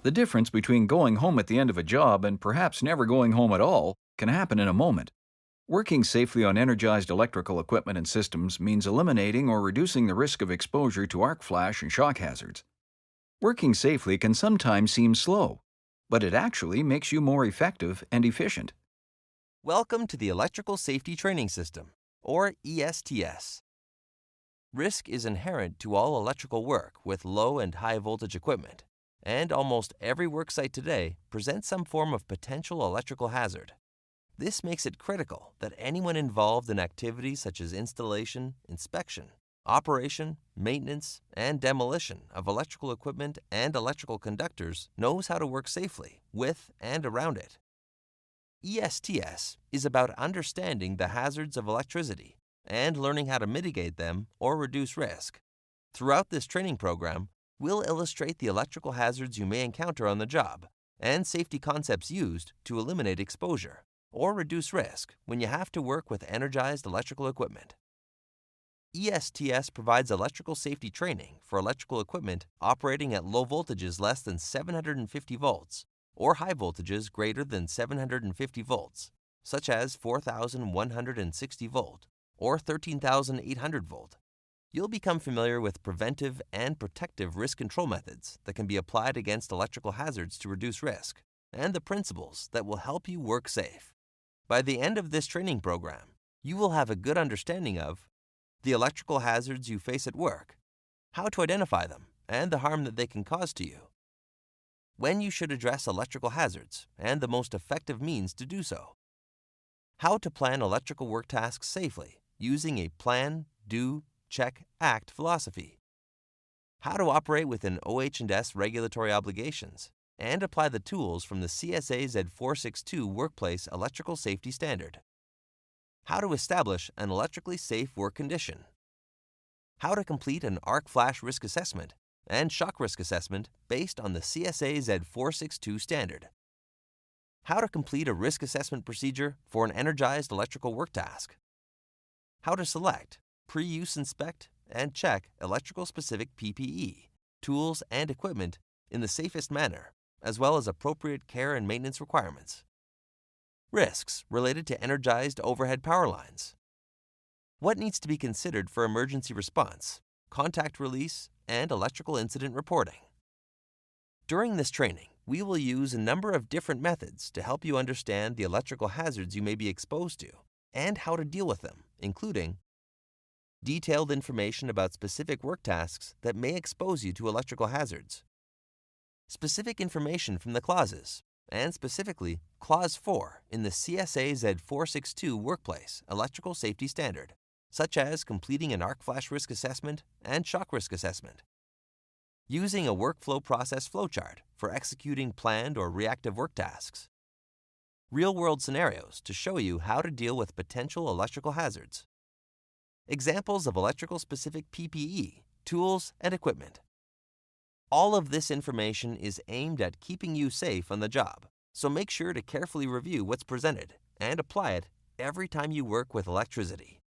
The difference between going home at the end of a job and perhaps never going home at all can happen in a moment. Working safely on energized electrical equipment and systems means eliminating or reducing the risk of exposure to arc flash and shock hazards. Working safely can sometimes seem slow, but it actually makes you more effective and efficient. Welcome to the Electrical Safety Training System, or ESTS. Risk is inherent to all electrical work with low and high voltage equipment, and almost every worksite today presents some form of potential electrical hazard. This makes it critical that anyone involved in activities such as installation, inspection, operation, maintenance, and demolition of electrical equipment and electrical conductors knows how to work safely with and around it. ESTS is about understanding the hazards of electricity and learning how to mitigate them or reduce risk. Throughout this training program, we'll illustrate the electrical hazards you may encounter on the job and safety concepts used to eliminate exposure or reduce risk when you have to work with energized electrical equipment. ESTS provides electrical safety training for electrical equipment operating at low voltages less than 750 volts or high voltages greater than 750 volts, such as 4,160 volt or 13,800 volt. You'll become familiar with preventive and protective risk control methods that can be applied against electrical hazards to reduce risk, and the principles that will help you work safe. By the end of this training program, you will have a good understanding of the electrical hazards you face at work, how to identify them, and the harm that they can cause to you, when you should address electrical hazards and the most effective means to do so, how to plan electrical work tasks safely using a plan, do, check, act philosophy, how to operate within OH&S regulatory obligations, and apply the tools from the CSA Z462 Workplace Electrical Safety Standard, how to establish an electrically safe work condition, how to complete an arc flash risk assessment and shock risk assessment based on the CSA Z462 standard, how to complete a risk assessment procedure for an energized electrical work task, how to select, pre-use inspect, and check electrical-specific PPE, tools, and equipment in the safest manner, as well as appropriate care and maintenance requirements. Risks related to energized overhead power lines. What needs to be considered for emergency response, contact release, and electrical incident reporting. During this training, we will use a number of different methods to help you understand the electrical hazards you may be exposed to and how to deal with them, including detailed information about specific work tasks that may expose you to electrical hazards, specific information from the clauses, and specifically Clause 4 in the CSA Z462 Workplace Electrical Safety Standard, such as completing an arc flash risk assessment and shock risk assessment, using a workflow process flowchart for executing planned or reactive work tasks, real-world scenarios to show you how to deal with potential electrical hazards, examples of electrical-specific PPE, tools, and equipment. All of this information is aimed at keeping you safe on the job, so make sure to carefully review what's presented and apply it every time you work with electricity.